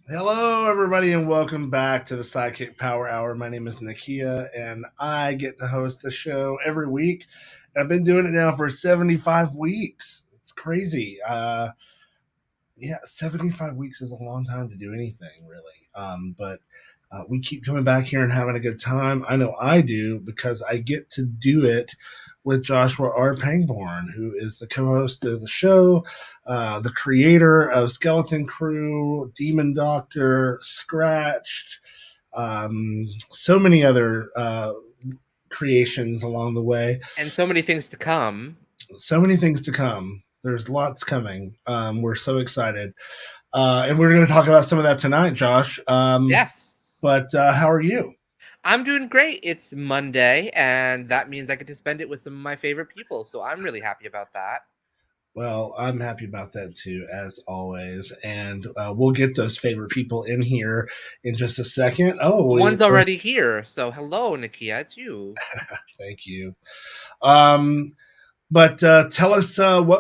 Hello, everybody, and welcome back to the SideKick Power Hour. My name is Nakia, and I get to host the show every week. I've been doing it now for 75 weeks. It's crazy. Yeah, 75 weeks is a long time to do anything, really. But we keep coming back here and having a good time. I know I do because I get to do it with Joshua R. Pangborn, who is the co host of the show, the creator of Skeleton Crew, Demon Doctor, Scratched, so many other creations along the way. And so many things to come. So many things to come. There's lots coming. We're so excited. And we're going to talk about some of that tonight, Josh. Yes. But how are you? I'm doing great. It's Monday, and that means I get to spend it with some of my favorite people. So I'm really happy about that. Well, I'm happy about that too, as always. And we'll get those favorite people in here in just a second. Oh, One's already here. So hello, Nakia. It's you. thank you. Um, but tell us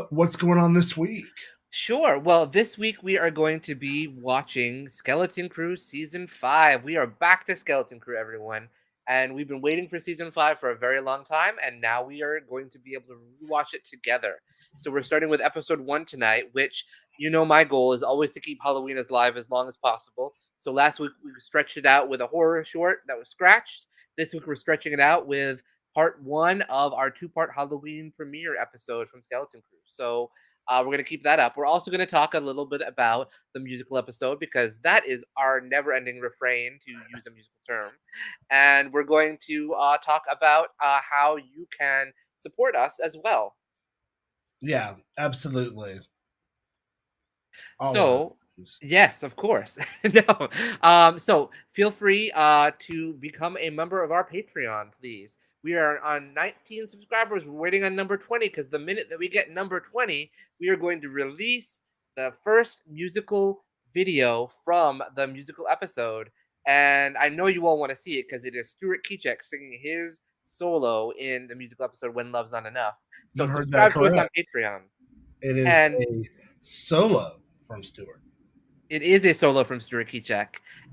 what's going on this week. Sure. Well, this week we are going to be watching Skeleton Crew Season 5. We are back to Skeleton Crew, everyone. And we've been waiting for Season 5 for a very long time, and now we are going to be able to rewatch it together. So we're starting with Episode 1 tonight, which, my goal is always to keep Halloween as live as long as possible. So last week we stretched it out with a horror short that was scratched. This week we're stretching it out with part 1 of our 2-part Halloween premiere episode from Skeleton Crew. So we're going to keep that up. We're also going to talk a little bit about the musical episode because that is our never ending refrain, to use a musical term. And we're going to talk about how you can support us as well. Yeah, absolutely. All of So, these. yes, of course. No. So feel free to become a member of our Patreon, please. We are on 19 subscribers. We're waiting on number 20 because the minute that we get number 20, we are going to release the first musical video from the musical episode. And I know you all want to see it because it is Stuart Kiczek singing his solo in the musical episode When Love's Not Enough. So You heard that subscribe to us on correct. Patreon. It is And a solo from Stuart. it is a solo from Stuart Kiczek,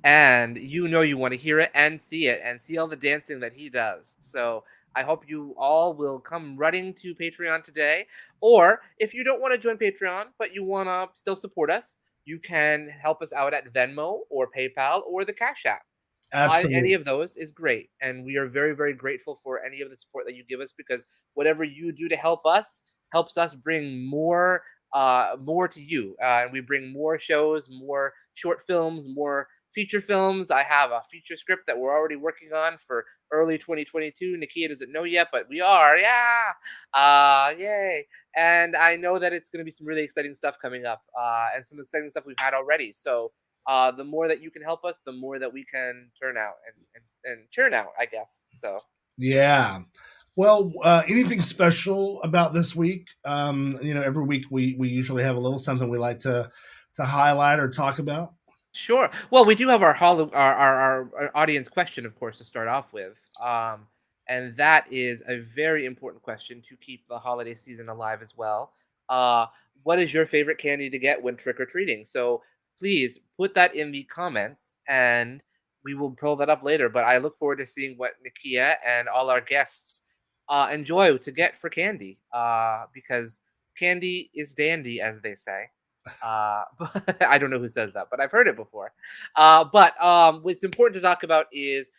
and you want to hear it and see all the dancing that he does. So I hope you all will come running to Patreon today. Or if you don't want to join Patreon, but you want to still support us, you can help us out at Venmo or PayPal or the Cash App. Any Absolutely. of those is great, and we are very, very grateful for any of the support that you give us because whatever you do to help us helps us bring more to you. And we bring more shows, more short films, more feature films. I have a feature script that we're already working on for early 2022. Nakia doesn't know yet, but we are. Yeah. Yay. And I know that it's going to be some really exciting stuff coming up, and some exciting stuff we've had already. So the more that you can help us, the more that we can turn out and churn out, I guess. So Yeah. Well, anything special about this week? Every week we usually have a little something we like to highlight or talk about. sure. Well, we do have our audience question, of course, to start off with. And that is a very important question to keep the holiday season alive as well. Uh, what is your favorite candy to get when trick or treating? So please put that in the comments and we will pull that up later. But I look forward to seeing what Nakia and all our guests enjoy to get for candy, because candy is dandy, as they say. But I don't know who says that, but I've heard it before. But what's important to talk about is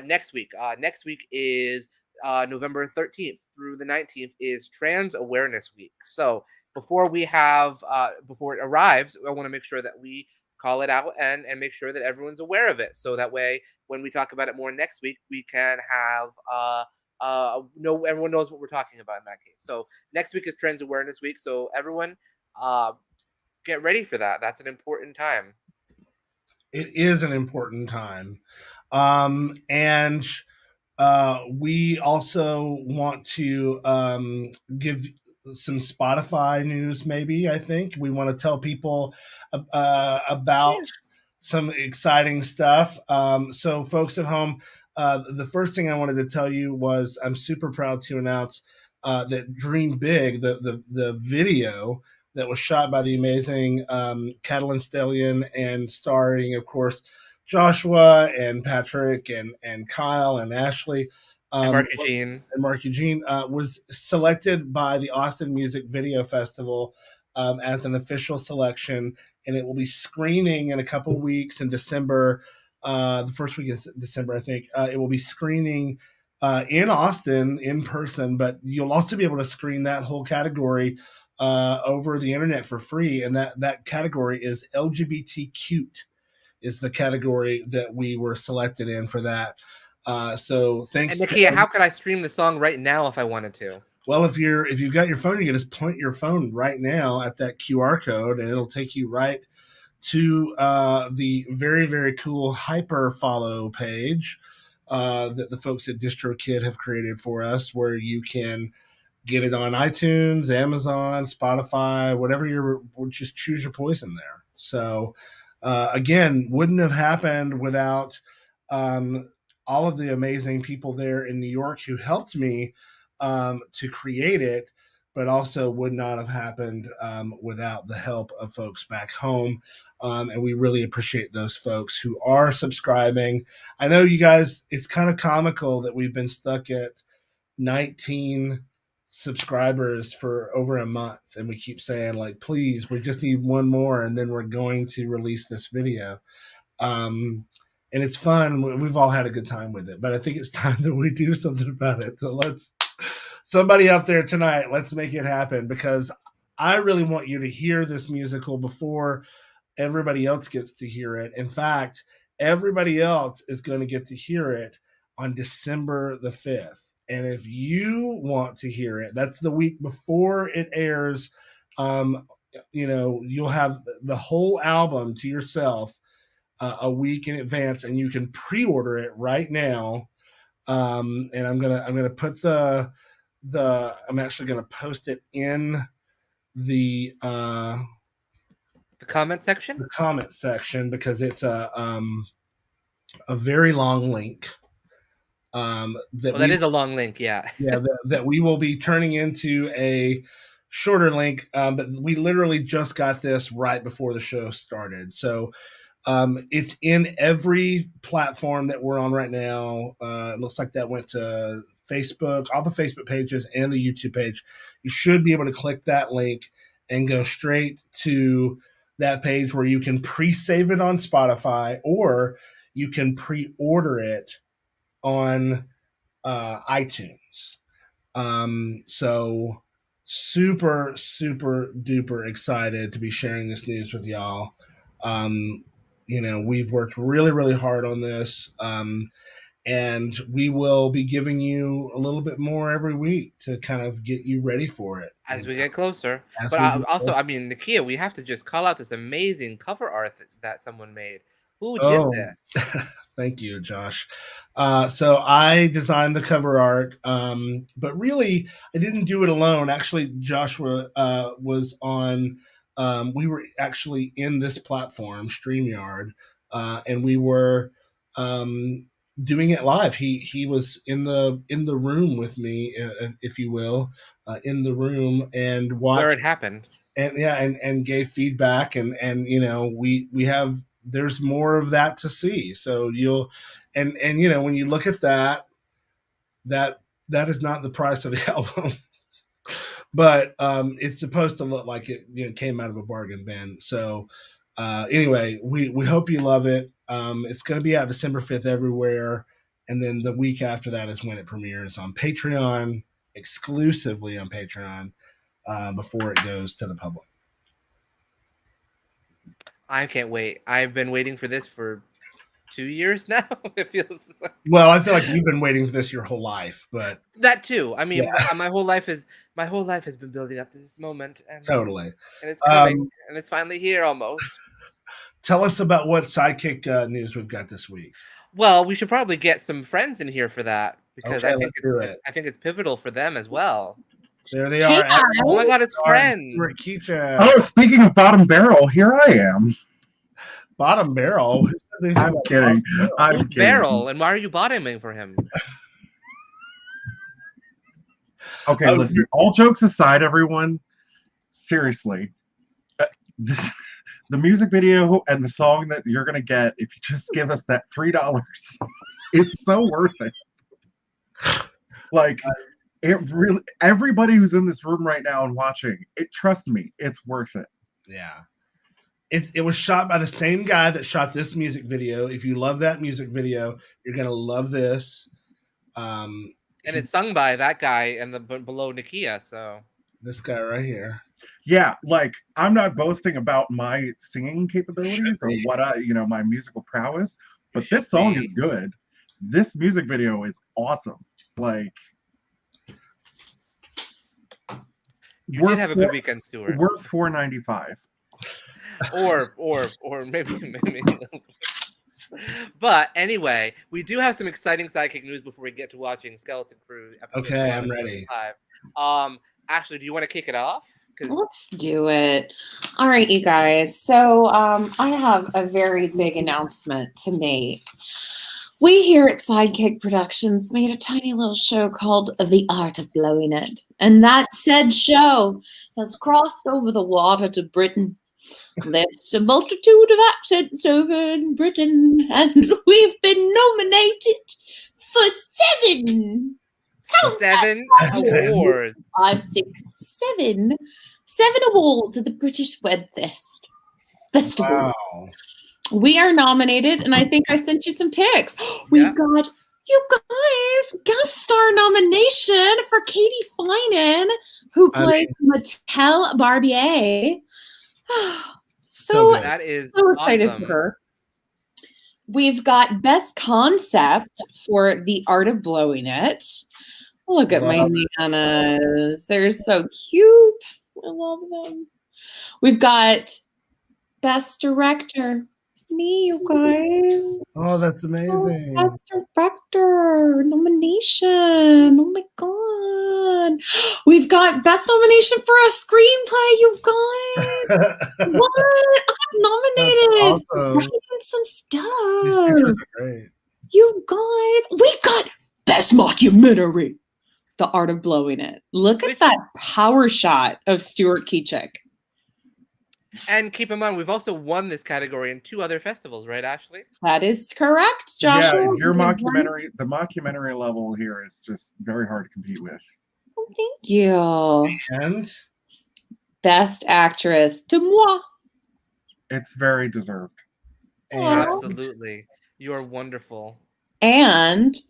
next week. Next week is November 13th through the 19th is Trans Awareness Week. So before it arrives, I want to make sure that we call it out and make sure that everyone's aware of it. So that way, when we talk about it more next week, we can have no everyone knows what we're talking about in that case. So next week is Trans Awareness Week. So everyone, uh, get ready for that. That's an important time. It is an important time, and we also want to give some Spotify news. Maybe I think we want to tell people about Yeah. some exciting stuff. So, folks at home, the first thing I wanted to tell you was I'm super proud to announce that Dream Big, the video, that was shot by the amazing Catalan Stallion and starring, of course, Joshua and Patrick and Kyle and Ashley. And Mark Eugene. And Mark Eugene was selected by the Austin Music Video Festival as an official selection, and it will be screening in a couple weeks in December. The first week of December, I think. It will be screening in Austin in person, but you'll also be able to screen that whole category over the internet for free, and that category is LGBT cute. Is the category that we were selected in for that. So thanks. And Nakia, how could I stream the song right now if I wanted to? Well, if you've got your phone, you can just point your phone right now at that QR code, and it'll take you right to the very, very cool hyper follow page that the folks at DistroKid have created for us, where you can get it on iTunes, Amazon, Spotify, whatever just choose your poison there. So again, wouldn't have happened without all of the amazing people there in New York who helped me to create it, but also would not have happened without the help of folks back home. And we really appreciate those folks who are subscribing. I know you guys, it's kind of comical that we've been stuck at 19 subscribers for over a month, and we keep saying, like, please, we just need one more, and then we're going to release this video. And it's fun. We've all had a good time with it, but I think it's time that we do something about it. So somebody out there tonight, let's make it happen, because I really want you to hear this musical before everybody else gets to hear it. In fact, everybody else is going to get to hear it on December the 5th. And if you want to hear it, that's the week before it airs. You'll have the whole album to yourself a week in advance, and you can pre-order it right now. And I'm gonna put I'm actually gonna post it in the comment section. The comment section, because it's a very long link. That is a long link, yeah. that we will be turning into a shorter link, but we literally just got this right before the show started. So it's in every platform that we're on right now. It looks like that went to Facebook, all the Facebook pages and the YouTube page. You should be able to click that link and go straight to that page where you can pre-save it on Spotify, or you can pre-order it on iTunes. So super, super duper excited to be sharing this news with y'all. We've worked really, really hard on this. And we will be giving you a little bit more every week to kind of get you ready for it as we get closer. But also, I mean, Nakia, we have to just call out this amazing cover art that someone made. Who did this? Thank you, Josh. So I designed the cover art, but really I didn't do it alone. Actually, Joshua was on. We were actually in this platform, StreamYard, and we were doing it live. He was in the room with me, if you will, in the room, and watched where it happened, and gave feedback, and we have. There's more of that to see. So you'll, and when you look at that is not the price of the album, but it's supposed to look like it came out of a bargain bin. So anyway, we hope you love it. It's going to be out December 5th everywhere, and then the week after that is when it premieres on Patreon, exclusively on Patreon, before it goes to the public. I can't wait. I've been waiting for this for 2 years now. It feels like... Well, I feel like you've been waiting for this your whole life, but that too. I mean, my whole life has been building up to this moment, and totally, and it's coming, and it's finally here almost. Tell us about what SideKick news we've got this week. Well, we should probably get some friends in here for that, because I think it's pivotal for them as well. There they are. Oh my God, it's friends. Stuart, Kiczek. Oh, speaking of bottom barrel, here I am. Bottom barrel? I'm kidding. Who's Barrel, and why are you bottoming for him? Okay, listen. All jokes aside, everyone. Seriously, the music video and the song that you're gonna get if you just give us that $3 is so worth it. Like, it really, everybody who's in this room right now and watching it, trust me, it's worth it. Yeah. It was shot by the same guy that shot this music video. If you love that music video, you're gonna love this. And it's sung by that guy and the below Nakia. So this guy right here. Yeah, like, I'm not boasting about my singing capabilities or what my musical prowess, but this song is good. This music video is awesome. Like, you did have a good weekend, Stuart. Worth $4.95. or maybe. But anyway, we do have some exciting sidekick news before we get to watching Skeleton Crew episode. Okay, I'm ready. 5. Ashley, do you want to kick it off? Let's do it. All right, you guys. So I have a very big announcement to make. We here at SideKick Productions made a tiny little show called The Art of Blowing It. And that said show has crossed over the water to Britain. There's a multitude of accents over in Britain, and we've been nominated for 7 awards. 5, 6, 7. 7 awards at the British Web Festival. Wow. We are nominated, and I think I sent you some pics. We've got, you guys, guest star nomination for Katie Finan, who plays Mattel Barbier. So that is so excited awesome. for her. We've got best concept for The Art of Blowing It. Look at my nanas. They're so cute. I love them. We've got best director. Me, you guys. Oh, that's amazing. Oh, best director nomination. Oh my god. We've got best nomination for a screenplay, you guys. What? I got nominated. Awesome. Writing some stuff. These are great. You guys, we got best mockumentary. The Art of Blowing It. Look at that power shot of Stuart Kiczek. And keep in mind, we've also won this category in 2 other festivals, right, Ashley? That is correct, Joshua. Yeah, your mockumentary, the mockumentary level here is just very hard to compete with. Oh, thank you. And best actress to moi. It's very deserved. Absolutely. You are wonderful. And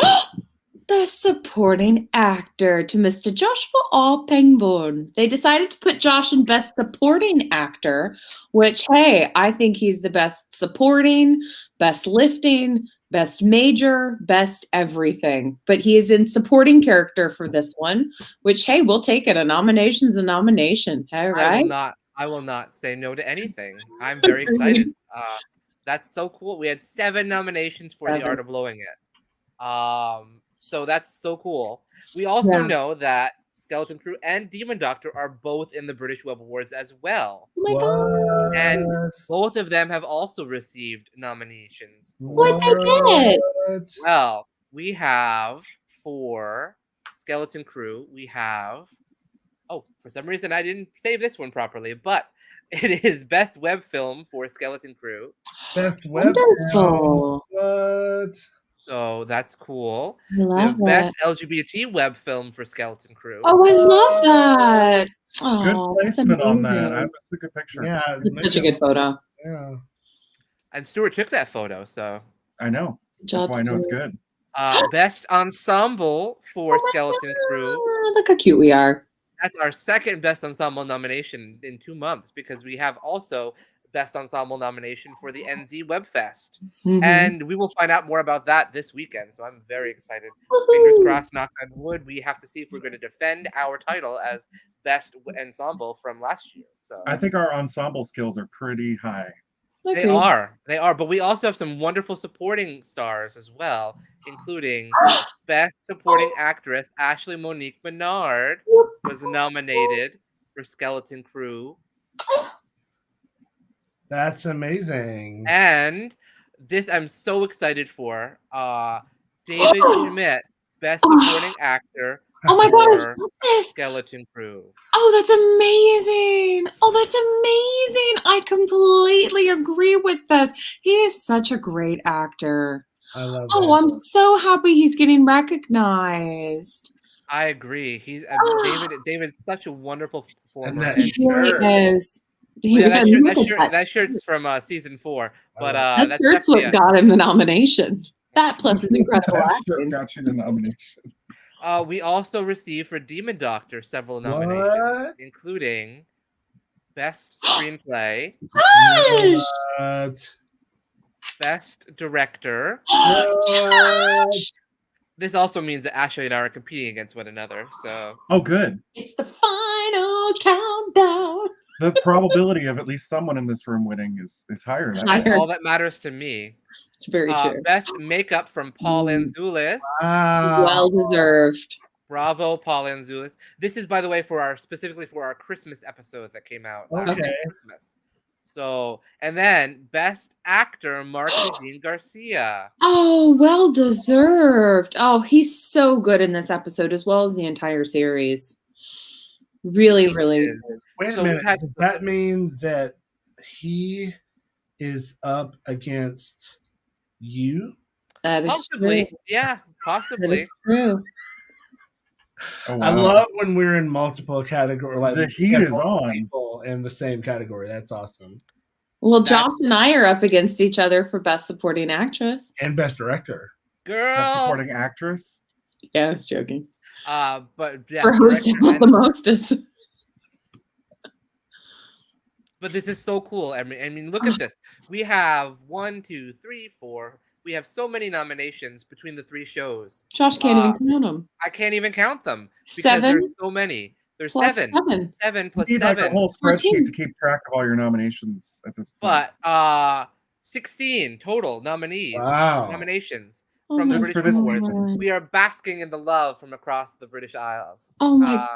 best supporting actor to Mr. Joshua R. Pangborn. They decided to put Josh in best supporting actor, which, hey, I think he's the best supporting, best lifting, best major, best everything. But he is in supporting character for this one, which, hey, we'll take it. A nomination's a nomination. All right. I will not say no to anything. I'm very excited. That's so cool. We had 7 nominations for The Art of Blowing It. So that's so cool. We also know that Skeleton Crew and Demon Doctor are both in the British Web Awards as well. Oh my god. And both of them have also received nominations. What's it? Well, we have for Skeleton Crew, we have for some reason I didn't save this one properly, but it is best web film for Skeleton Crew. Best web film. What? So that's cool. I love it. Best LGBT web film for Skeleton Crew. Oh, I love that. Good Oh, placement on that. That's a good picture. Yeah. Such a good photo. Yeah. And Stuart took that photo, so I know. Good job, That's why I know it's Stuart. good. Best ensemble for Skeleton Crew. Look how cute we are. That's our second best ensemble nomination in 2 months, because we have also best ensemble nomination for the NZ Webfest. Mhm. And we will find out more about that this weekend. So I'm very excited. Fingers crossed, knock on wood. We have to see if we're going to defend our title as best ensemble from last year. So I think our ensemble skills are pretty high. they are. But we also have some wonderful supporting stars as well, including best supporting actress Ashley Monique Menard was nominated for Skeleton Crew. That's amazing. And this I'm so excited for. David Schmidt, best supporting actor Oh my god, I for love this. Skeleton Crew. Oh, that's amazing. Oh, that's amazing. I completely agree with this. He is such a great actor. I love Oh, that. I'm so happy he's getting recognized. I agree. He's David's such a wonderful performer. that And He really shirt. is. yeah, that Look shirt, at that, that shirt's from season 4. But love That that's shirt's definitely what got him the nomination. That plus his incredible That acting. shirt got you the nomination. we also received for Demon Doctor several nominations, What? including Best Screenplay, Josh! What? Best Director. Josh! This also means that Ashley and I are competing against one another. So Oh, good. It's the final countdown. The probability of at least someone in this room winning is higher. Higher. that's all that matters to me. It's very true. Best Makeup from Paul Anzulis. Wow. Well deserved. Bravo, Paul Anzulis. This is, by the way, specifically for our Christmas episode that came out last Okay. Christmas. So, and then Best Actor, Mark Eugene Garcia. Oh, well deserved. Oh, he's so good in this episode as well as the entire series. Really, really. Wait So a we've minute. had- Does that mean that he is up against you? That is Possibly, true. yeah, That possibly. is true. Oh, I wow. love when we're in multiple categories. Like The heat is on. people in the same category. That's awesome. Well, That's- Josh and I are up against each other for Best Supporting Actress. And best director. Best Girl. supporting actress. Yeah, I was joking. But yeah, For hosting director with the mostest. But this is so cool. I mean, look at this. We have 1, 2, 3, 4. We have so many nominations between the 3 shows. Josh can't even count them. I can't even count them because 7 there's so many. There's plus 7. 7. 7 plus You need like 7. a whole 14. spreadsheet to keep track of all your nominations at this point. But 16 total nominees. Wow. Nominations Oh from the my Just for British this Awards. season. We are basking in the love from across the British Isles. Oh my Uh,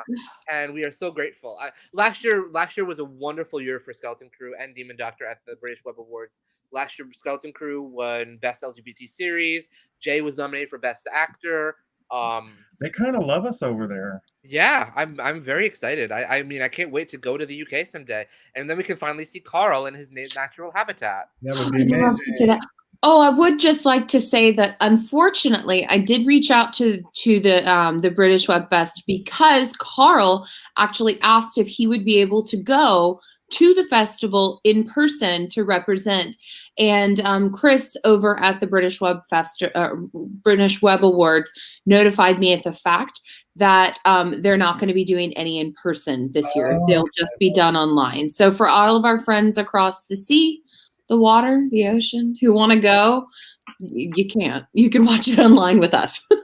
and we are so grateful. Last year was a wonderful year for Skeleton Crew and Demon Doctor at the British Web Awards. Last year, Skeleton Crew won Best LGBT Series. Jay was nominated for Best Actor. They kind of love us over there. Yeah, I'm very excited. I mean, I can't wait to go to the UK someday, and then we can finally see Carl in his natural habitat. That would be I'd love to amazing. see that. Oh, I would just like to say that unfortunately, I did reach out to the British Web Fest because Carl actually asked if he would be able to go to the festival in person to represent. And Chris over at the British Web British Web Awards notified me at the fact that they're not going to be doing any in person this year. Oh, They'll just be done online. So for all of our friends across the sea, the water, the ocean, who want to go, you can't. You can watch it online with us. We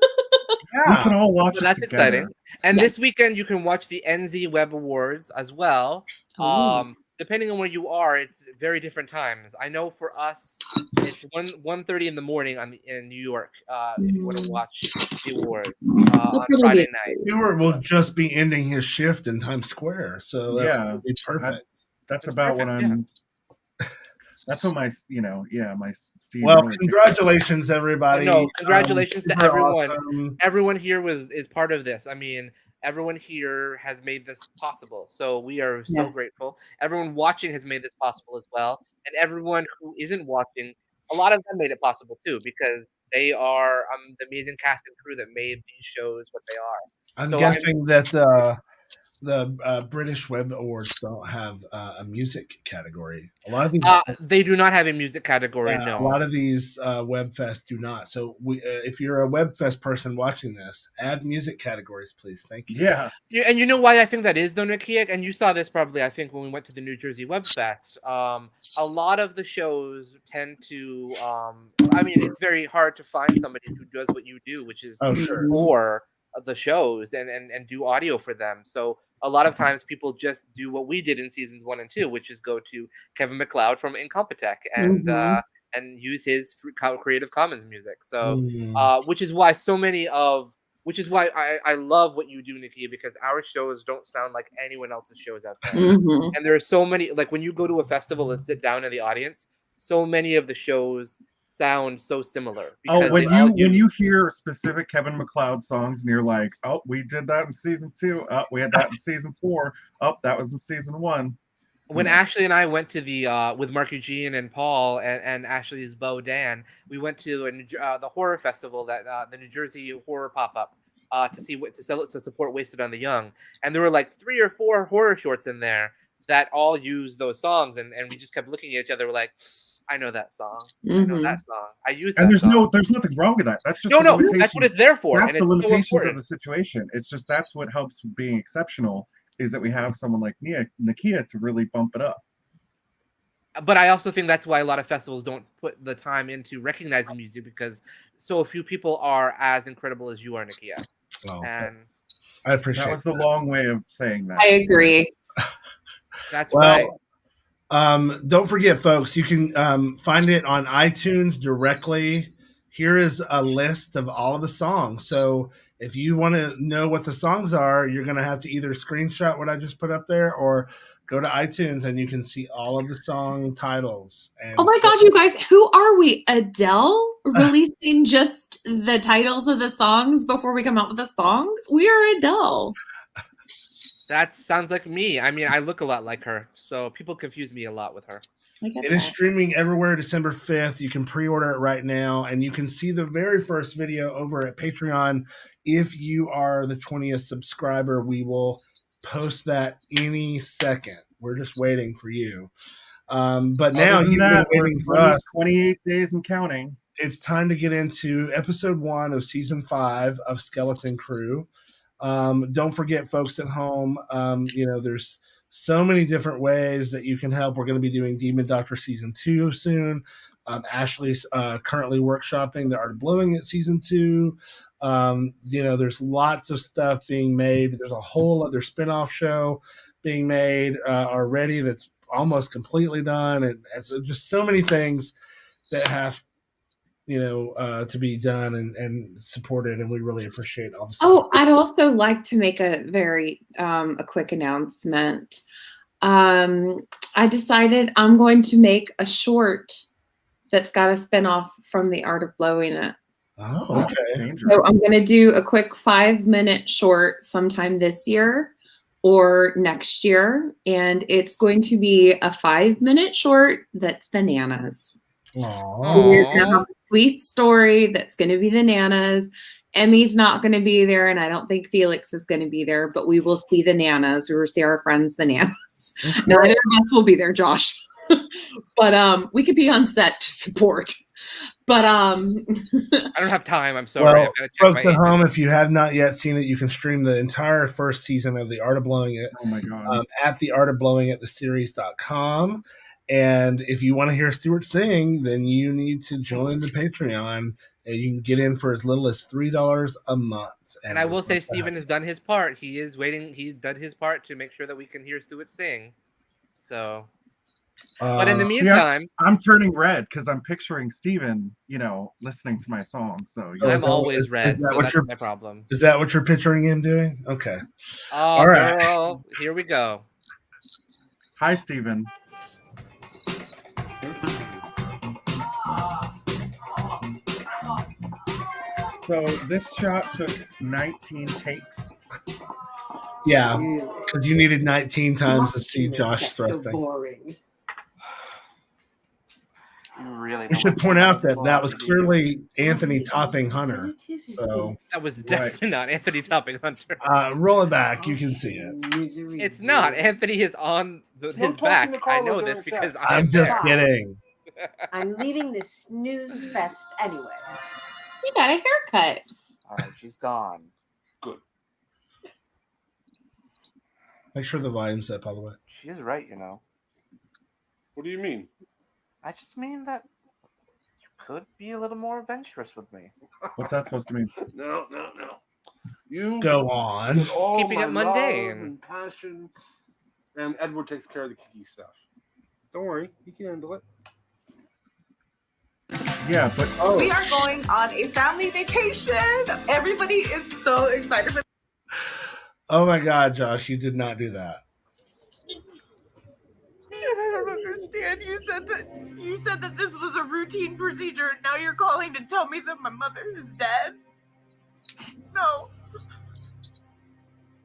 Yeah. can all watch So it that's together. exciting. And Yeah. this weekend you can watch the NZ Web Awards as well. Ooh. Depending on where you are, it's very different times. I know for us, it's 1:30 in the morning in New York. If you want to watch the awards on That'll Friday be- night. Stuart will just be ending his shift in Times Square. So that Yeah. would be perfect. That's That's about what perfect, I'm. That's what my Steve. Well, really- congratulations, everybody. No, congratulations to Super everyone. awesome. Everyone here is part of this. I mean, everyone here has made this possible. So we are so Yes. grateful. Everyone watching has made this possible as well. And everyone who isn't watching, a lot of them made it possible too, because they are the amazing cast and crew that made these shows what they are. I'm So guessing that the British Web Awards don't have a music category. A lot of these, They do not have a music category, a no. lot of these Web Fest do not. So if you're a Web Fest person watching this, add music categories, please. Thank you. Yeah. And you know why I think that is, though, Nakia? And you saw this probably, I think, when we went to the New Jersey Web Fest. A lot of the shows tend to, I mean, it's very hard to find somebody who does what you do, which is Oh, sure. for the shows and do audio for them. So a lot of times people just do what we did in seasons 1 and 2, which is go to Kevin MacLeod from Incompetech and use his Creative Commons music. So, which is why I love what you do, Nakia, because our shows don't sound like anyone else's shows out there. Mhm. And there are so many, like when you go to a festival and sit down in the audience, so many of the shows sound so similar. Oh, because when they all you hear specific Kevin MacLeod songs and you're like, oh, we did that in season 2. Oh, we had that in season 4. Oh, that was in season 1. When Ashley and I went to the with Mark Eugene and Paul and Ashley's beau Dan, we went to the horror festival that the New Jersey horror pop up to support Wasted on the Young, and there were like 3 or 4 horror shorts in there that all used those songs, and we just kept looking at each other. We're like, I know that song. I know that song. I use that. And there's nothing wrong with that. That's just no. That's what it's there for. That's and the it's limitations so of the situation. It's just that's what helps being exceptional is that we have someone like Nakia to really bump it up. But I also think that's why a lot of festivals don't put the time into recognizing music because so few people are as incredible as you are, Nakia. Oh, and I appreciate that was the long way of saying that. I agree. That's right. Don't forget, folks, you can find it on iTunes directly. Here is a list of all of the songs. So if you want to know what the songs are, you're going to have to either screenshot what I just put up there or go to iTunes and you can see all of the song titles. And oh my God, you guys, who are we? Adele releasing just the titles of the songs before we come out with the songs? We are Adele. That sounds like me. I mean, I look a lot like her, so people confuse me a lot with her. It is streaming everywhere December 5th. You can pre-order it right now, and you can see the very first video over at Patreon. If you are the 20th subscriber, we will post that any second. We're just waiting for you. But now you've been waiting for us. 28 days and counting. It's time to get into episode 1 of season 5 of Skeleton Crew. Don't forget, folks at home, there's so many different ways that you can help. We're going to be doing Demon Doctor season 2 soon. Ashley's currently workshopping the Art of Blowing It season 2. There's lots of stuff being made. There's a whole other spinoff show being made already that's almost completely done. And so just so many things that have to be done and supported, and we really appreciate all the stuff. Oh, I'd also like to make a very a quick announcement. I decided I'm going to make a short that's got a spinoff from the Art of Blowing It. Oh, okay. So I'm going to do a quick 5-minute short sometime this year or next year, and it's going to be a 5-minute short that's the Nanas. We're going to have a sweet story that's going to be the Nanas. Emmy's not going to be there, and I don't think Felix is going to be there, but we will see the Nanas. We will see our friends, the Nanas. Neither of us will be there, Josh. But we could be on set to support. But I don't have time. I'm sorry. Well, folks at home, if you have not yet seen it, you can stream the entire first season of The Art of Blowing It at theartofblowingittheseries.com. And if you want to hear Stuart sing, then you need to join the Patreon, and you can get in for as little as $3 a month. And I will say, Steven has done his part. He is waiting. He's done his part to make sure that we can hear Stuart sing. So, but in the meantime, I'm turning red because I'm picturing Steven, listening to my song. So I'm always red. So that's my problem. Is that what you're picturing him doing? Okay. Oh, all right. Girl, here we go. Hi, Steven. So this shot took 19 takes. Yeah, because you needed 19 times to see Josh thrusting. So boring. We should point out that was clearly Anthony topping Hunter. So that was definitely not Anthony topping Hunter. Roll it back. You can see it. It's not. Anthony is on his back. I know this because I'm just kidding. I'm leaving this snooze fest anyway. You got a haircut. All right, she's gone. Good. Make sure the volume's up, by the way. She is right, What do you mean? I just mean that you could be a little more adventurous with me. What's that supposed to mean? No. You go on. Keeping it mundane and passion, and Edward takes care of the kicky stuff. Don't worry, he can handle it. Yeah, but we are going on a family vacation. Everybody is so excited for. Oh my God, Josh, you did not do that. I don't understand. You said that this was a routine procedure, and now you're calling to tell me that my mother is dead? No.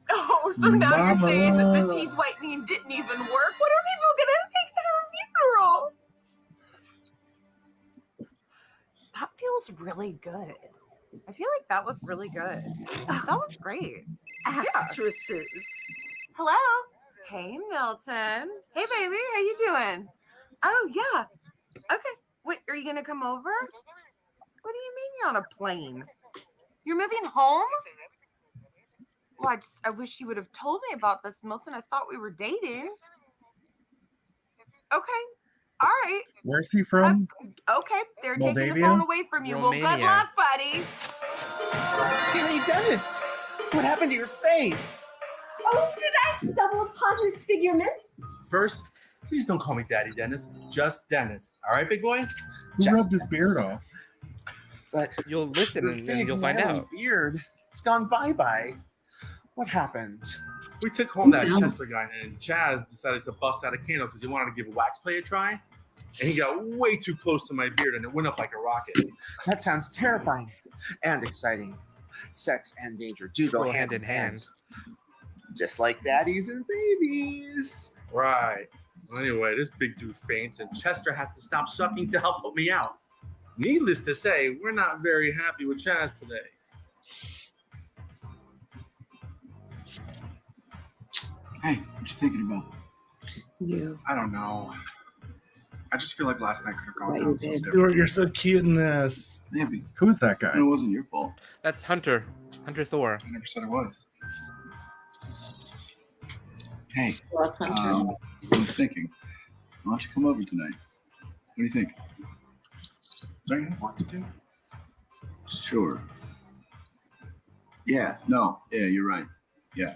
Oh, so now you're saying that the teeth whitening didn't even work? What are people gonna think at her funeral? That feels really good. I feel like that was really good. That was great. Actresses. Hello. Hey, Milton. Hey, baby. How you doing? Oh, yeah. Okay. Wait, are you gonna come over? What do you mean you're on a plane? You're moving home? Well, I wish you would have told me about this, Milton. I thought we were dating. Okay. All right. Where's he from? Okay. They're taking the Moldavia? phone away from you. Romania. Well, good luck, buddy. Danny Dennis, what happened to your face? Oh, did I stumble upon his figurement? First, please don't call me Daddy Dennis. Just Dennis. All right, big boy? Who rubbed his beard off? But You'll listen your and big you'll find manly out. beard, it's gone bye-bye. What happened? We took home that Chester guy, and Chaz decided to bust out a candle because he wanted to give wax play a try. And he got way too close to my beard, and it went up like a rocket. That sounds terrifying and exciting. Sex and danger do go hand in hand. Just like daddies and babies. Right. Well, anyway, this big dude faints, and Chester has to stop sucking to help me out. Needless to say, we're not very happy with Chaz today. Hey, what you thinking about? You. I don't know. I just feel like last night could have gone What down you so did. different. Stuart, you're so cute in this. Maybe. Who's that guy? It wasn't your fault. That's Hunter Thor. I never said it was. Hey, Well, Hunter. I was thinking, why don't you come over tonight? What do you think? Don't you have work to do? Sure. Yeah, no. Yeah, you're right. Yeah.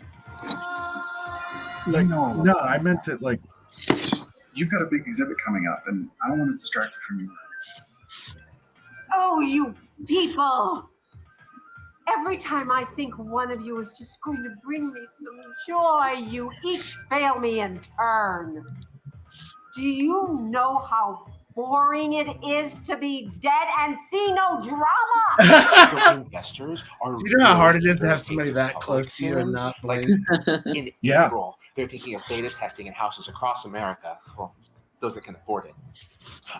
Like, no, I meant it like. It's just, you've got a big exhibit coming up, and I don't want to distract you from you. Oh, you people! Every time I think one of you is just going to bring me some joy, you each fail me in turn. Do you know how boring it is to be dead and see no drama? Investors are Do you know how hard it is to really have somebody that public close to you and soon. not Like blame? in Yeah. April, they're thinking of beta testing in houses across America. Well, those that can afford it.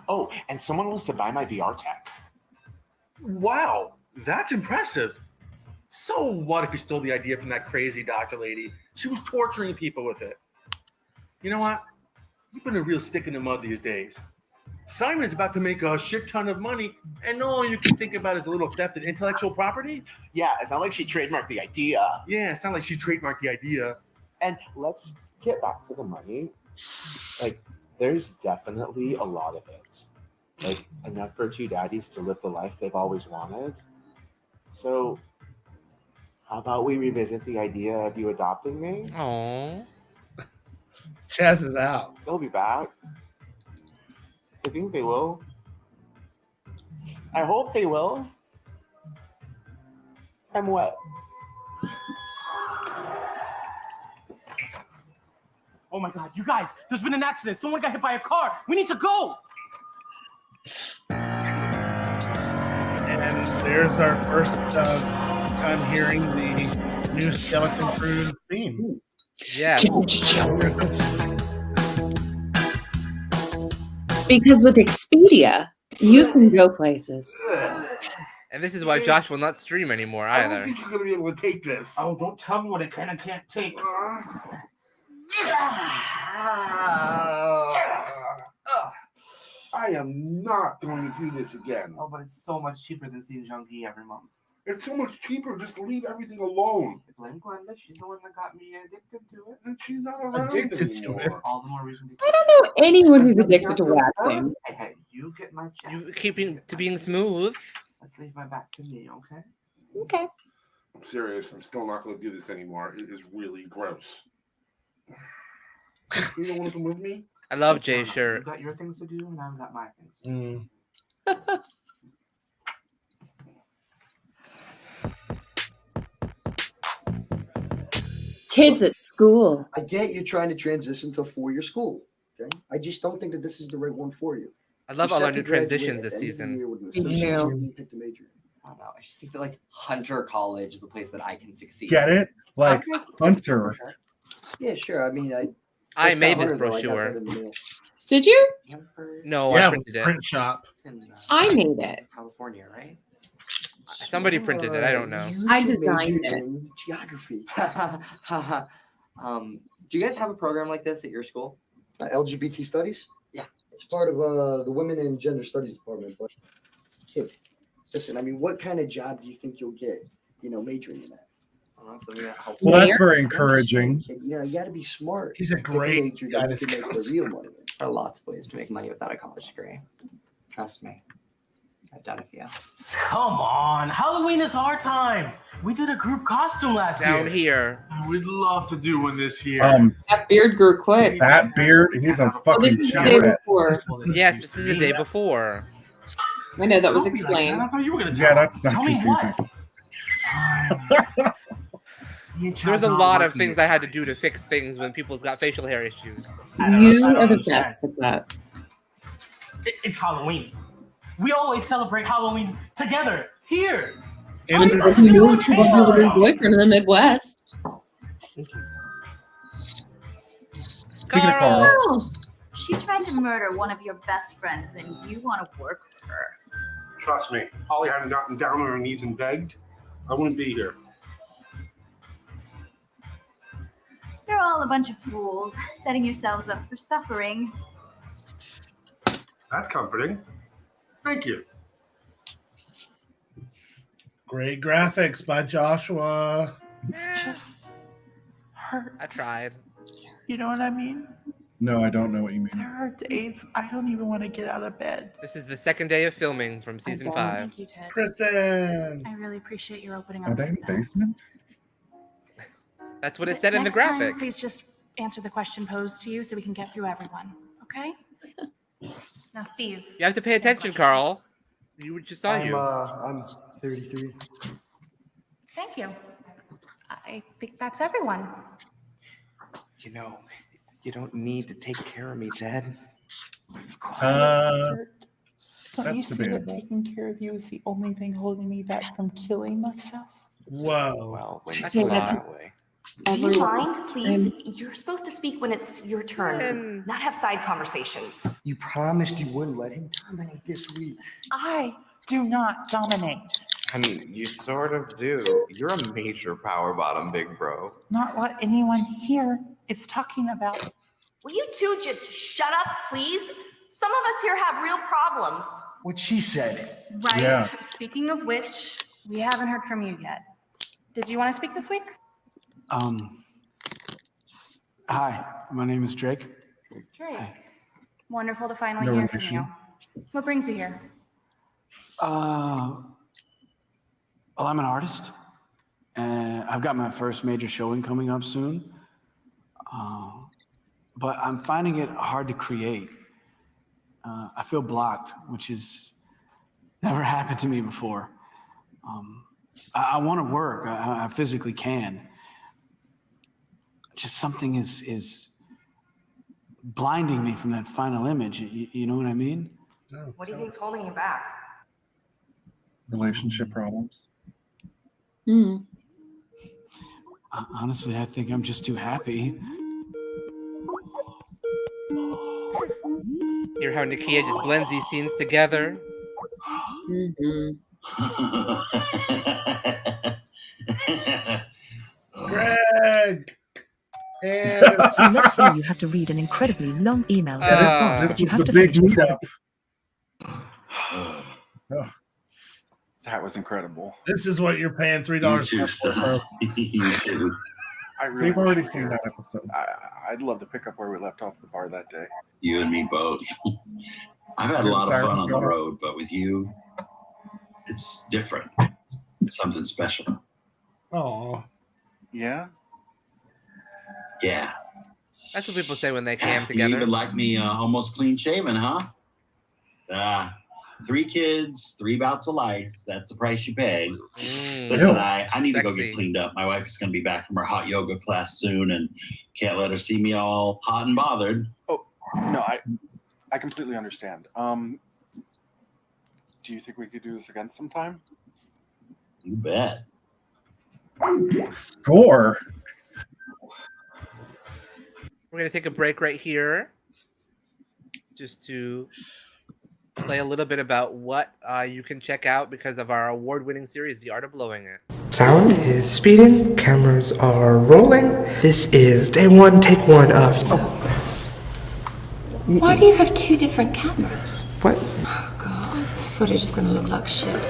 Oh, and someone wants to buy my VR tech. Wow, that's impressive. So what if he stole the idea from that crazy doctor lady? She was torturing people with it. You know what? You've been a real stick in the mud these days. Simon's about to make a shit ton of money, and all you can think about is a little theft of intellectual property? Yeah, it's not like she trademarked the idea. Yeah, it's not like she trademarked the idea. And let's get back to the money. Like, there's definitely a lot of it. Like, enough for two daddies to live the life they've always wanted. So, how about we revisit the idea of you adopting me? Aww. Chaz is out. They'll be back. I think they will. I hope they will. I'm wet. Oh my god, you guys, there's been an accident. Someone got hit by a car. We need to go. And there's our first time hearing the new Skeleton Crew theme. Yeah. Because with Expedia, you can go places. And this is why Josh will not stream anymore I don't either. think you're going to be able to take this. Oh, don't tell me what I can and can't take. I am not going to do this again. Oh, but it's so much cheaper than seeing Junkie every month. It's so much cheaper just to leave everything alone. Blame Glenda. She's the one that got me addicted to it. And she's not around Addicted to anymore. it. All the more reason to I don't know anyone who's addicted to waxing. Hey, hey, you get my chest. You keeping to being smooth. Let's leave my back to me, okay? Okay. I'm serious. I'm still not going to do this anymore. It is really gross. You don't want to come with me? I love Jay's You shirt. got your things to do, and I've got my things to do. Kids at school. I get you trying to transition to 4-year school. Okay, I just don't think that this is the right one for you. I love You're all set our to new graduate transitions at this the end of the season. year with an Me associate too. champion picked to major in. I don't know. I just think that like Hunter College is a place that I can succeed. Get it? Like Okay. Hunter. Yeah, sure. I mean, I that's made not this Hunter, though. I got brochure. that in the mail. Did you? No, Yeah, I printed it. print shop. It's in I made it. California, right? Somebody printed it. I don't know. You I should designed major it. in geography. Do you guys have a program like this at your school? LGBT studies? Yeah. It's part of the Women and Gender Studies department. But kid, listen, I mean, what kind of job do you think you'll get, majoring in that? Something that helps. Well, that's Mayor? very I'm just saying, encouraging. kid, you got to be smart. He's a Pick great major guy that to you can make go the real money in. There are lots of ways to make money without a college degree. Trust me. I've done a few. Come on, Halloween is our time. We did a group costume last Down year. here. We'd love to do one this year. That beard grew quick. That beard, he's a Oh, this fucking is the day cheat. before. Yes, this is the day before. I know that was Don't be like explained. that. I thought you were gonna Yeah, tell. that's not Tell me confusing. what. There's a lot of things I had to do to fix things when people's got facial hair issues. You are the best at that. It's Halloween. We always celebrate Halloween together here. And if you know what you want to do with your boyfriend in the Midwest. Speaking of Carl, Oh, She tried to murder one of your best friends, and you want to work for her. Trust me, Holly hadn't gotten down on her knees and begged, I wouldn't be here. You're all a bunch of fools, setting yourselves up for suffering. That's comforting. Thank you. Great graphics by Joshua. Just hurts. I tried. You know what I mean? no, I don't know what you mean. There are days I don't even want to get out of bed. This is the second day of filming from season 5. Thank you, Ted. Kristen. I really appreciate your opening Are up. they in like the that. basement? That's what it said in the Next time, graphic. please just answer the question posed to you so we can get through everyone. Okay? Now, Steve. You have to pay attention, Carl. You just saw you. I'm 33. Thank you. I think that's everyone. You know, you don't need to take care of me, Ted. Don't you That's see that debatable. taking care of you is the only thing holding me back from killing myself? Whoa. Well, when you That's say a it lot. that way. Do you everyone. mind, please? You're supposed to speak when it's your turn, not have side conversations. You promised you wouldn't let him dominate this week. I do not dominate. I mean, you sort of do. You're a major power bottom, big bro. Not what anyone here is talking about. Will you two just shut up, please? Some of us here have real problems. What she said. Right. Yeah. Speaking of which, we haven't heard from you yet. Did you want to speak this week? Hi, my name is Drake. Drake. Wonderful to finally No hear from relation. you. What brings you here? Well, I'm an artist, and I've got my first major showing coming up soon. But I'm finding it hard to create. I feel blocked, which has never happened to me before. I want to work. I physically can. Just something is blinding me from that final image. You know what I mean? No, What do you think's holding you back? Relationship problems. Honestly, I think I'm just too happy. Hear how Nakia just blends these scenes together. Greg. And So let's say you have to read an incredibly long email from a boss This that you was have the to big finish. meetup. That was incredible. this is what you're paying $3 You for. I really They've already wish seen that episode. I'd love to pick up where we left off at the bar that day. You and me both. I've had a lot of fun on the road, but with you, it's different. It's something special. Oh. Yeah? Yeah. That's what people say when they cam You together. even like me almost clean shaven, huh? 3 kids, 3 bouts of lice. That's the price you pay. Listen, I need to go Sexy. get cleaned up. My wife is going to be back from her hot yoga class soon and can't let her see me all hot and bothered. Oh, No, I completely understand. Do you think we could do this again sometime? You bet. Score. We're going to take a break right here just to play a little bit about what you can check out because of our award-winning series, The Art of Blowing It. Sound is speeding, cameras are rolling. This is day one, take one of... Why do you have two different cameras? What? Oh god, this footage is gonna look like shit.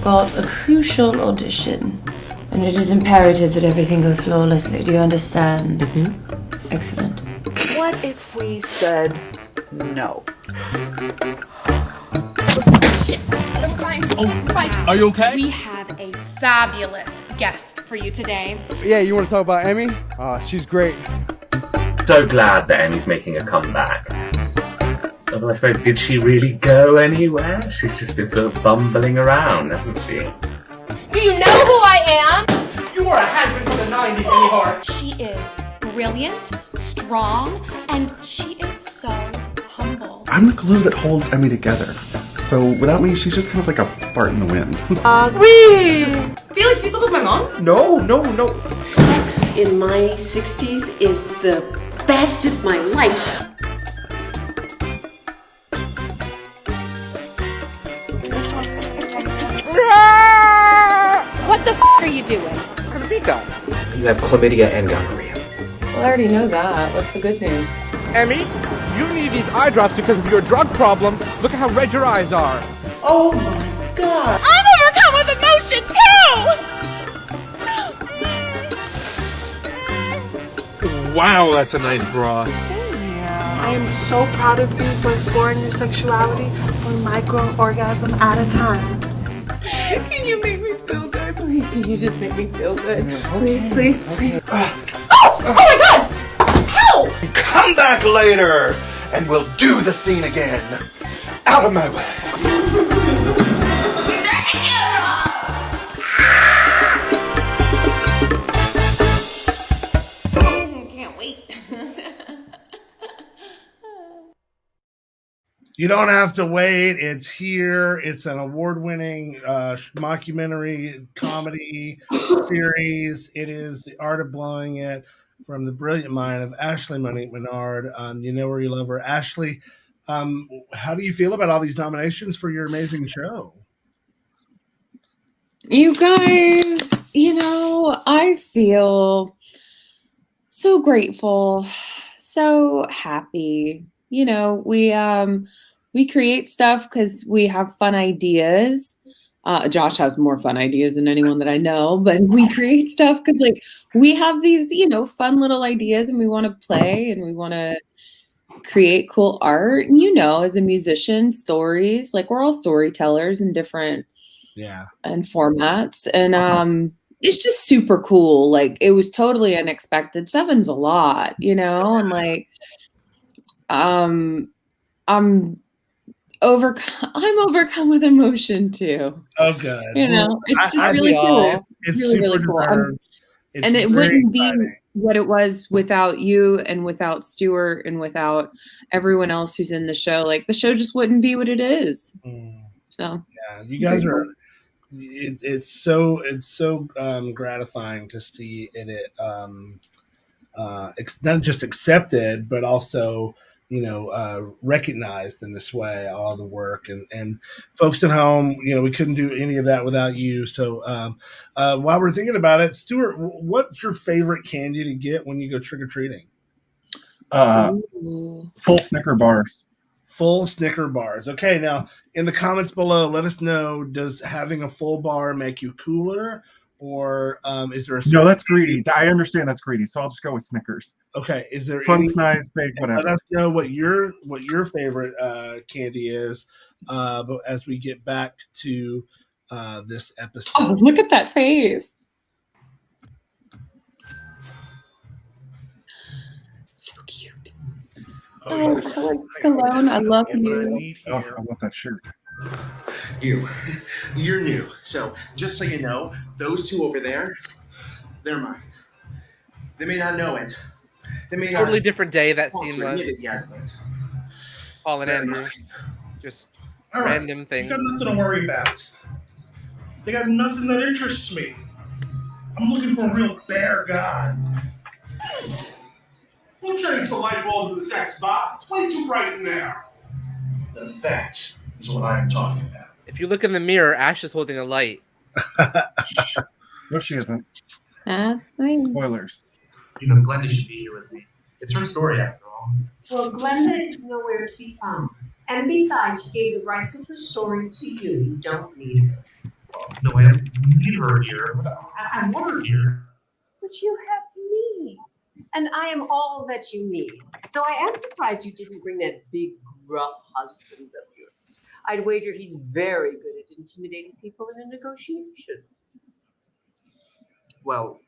Got a crucial audition, and it is imperative that everything go flawlessly. Do you understand? Mm-hmm. Excellent. What if we said no? Shit. I'm fine. I'm fine. Are you okay? We have a fabulous guest for you today. Yeah, you want to talk about Emmy? She's great. So glad that Emmy's making a comeback. Although I suppose, did she really go anywhere? She's just been sort of bumbling around, hasn't she? Do you know who I am? You are a has-been from the 90s, Emmy Hart. She is brilliant, strong, and she is so humble. I'm the glue that holds Emmy together. So without me, she's just kind of like a fart in the wind. Felix, you slept with my mom? No. Sex in my 60s is the best of my life. What the are you doing? You have chlamydia and gonorrhea. Well, I already know that. What's the good news? Emmy, you need these eye drops because of your drug problem. Look at how red your eyes are. Oh my god. I'm overcome with emotion too! Wow, that's a nice bra. I am so proud of you for exploring your sexuality one micro-orgasm at a time. Can you make me feel good? Please, can you just make me feel good? Please. Oh my god! How? Come back later, and we'll do the scene again. Out of my way. Can't wait. You don't have to wait. It's here. It's an award-winning mockumentary comedy series. It is The Art of Blowing It from the brilliant mind of Ashley Monique Menard. You know her, you love her. Ashley, how do you feel about all these nominations for your amazing show? You guys, I feel so grateful, so happy. We create stuff because we have fun ideas. Josh has more fun ideas than anyone that I know, but we create stuff because we have these, fun little ideas and we want to play and we want to create cool art. And, as a musician, stories, we're all storytellers in different and formats. And it's just super cool. It was totally unexpected. 7's a lot, and I'm overcome with emotion too. Oh, good. It's just really cool. It's really cool. And it wouldn't be what it was without you and without Stuart and without everyone else who's in the show. The show just wouldn't be what it is. So yeah, you guys are. It's so gratifying to see it. Not just accepted, but also recognized in this way, all the work and folks at home, we couldn't do any of that without you. So while we're thinking about it, Stuart, what's your favorite candy to get when you go trick-or-treating? Full Snicker bars. Full Snicker bars. Okay, now in the comments below, let us know, does having a full bar make you cooler? Or is there a... No, that's greedy. I understand that's greedy, so I'll just go with Snickers. Okay, is there fun, size, big, whatever? Let us know what your favorite candy is, but as we get back to this episode. Oh, look at that face! So cute. Oh, Cologne, I love you. Oh, I want that shirt. You're new. So just so you know, those two over there, they're mine. They may not know it, They may Totally not different day that want scene to was. admit it yet, but Paul and Fair Andrew. enough. Just All right, random thing. You got nothing to worry about. They got nothing that interests me. I'm looking for a real bear god. We'll change the light bulb to the sex spot. It's way too bright in there. That is what I'm talking about. If you look in the mirror, Ash is holding a light. No, she isn't. That's right. Spoilers. You know, Glenda should be here with me. It's her story after all. Well, Glenda is nowhere to be found. And besides, she gave the rights of her story to you. You don't need her. No, I don't need her here, but I want her here. But you have me. And I am all that you need. Though I am surprised you didn't bring that big, gruff husband of yours. I'd wager he's very good at intimidating people in a negotiation. Well,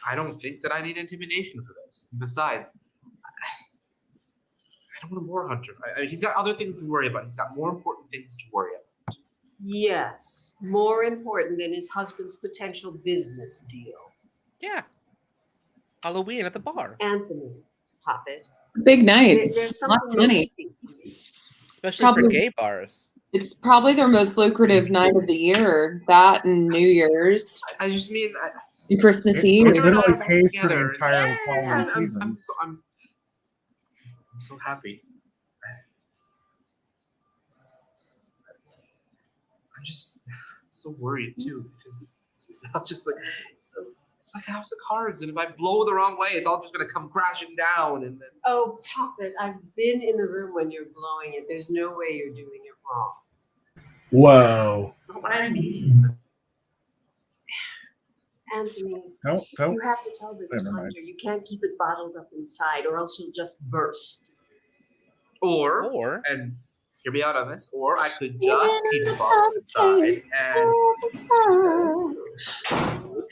I don't think that I need intimidation for this. Besides, I don't want a war hunter. He's got other things to worry about. He's got more important things to worry about. Yes, more important than his husband's potential business deal. Yeah. Halloween at the bar. Anthony, Puppet. Big night. There's Lots something of money. Especially for gay bars. It's probably their most lucrative night of the year. That and New Year's. I just mean... and Christmas Eve. It literally pays for the entire following season. I'm so happy. I'm just so worried too, because it's not just like it's like a house of cards, and if I blow the wrong way, it's all just gonna come crashing down, and then Oh, Puppet, I've been in the room when you're blowing it. There's no way you're doing it wrong. Whoa. That's not what I mean. Anthony, Don't. you have to tell this Never to mind. Hunter. You can't keep it bottled up inside, or else you'll just burst. Or and hear me out on this, or I could just keep the bottle inside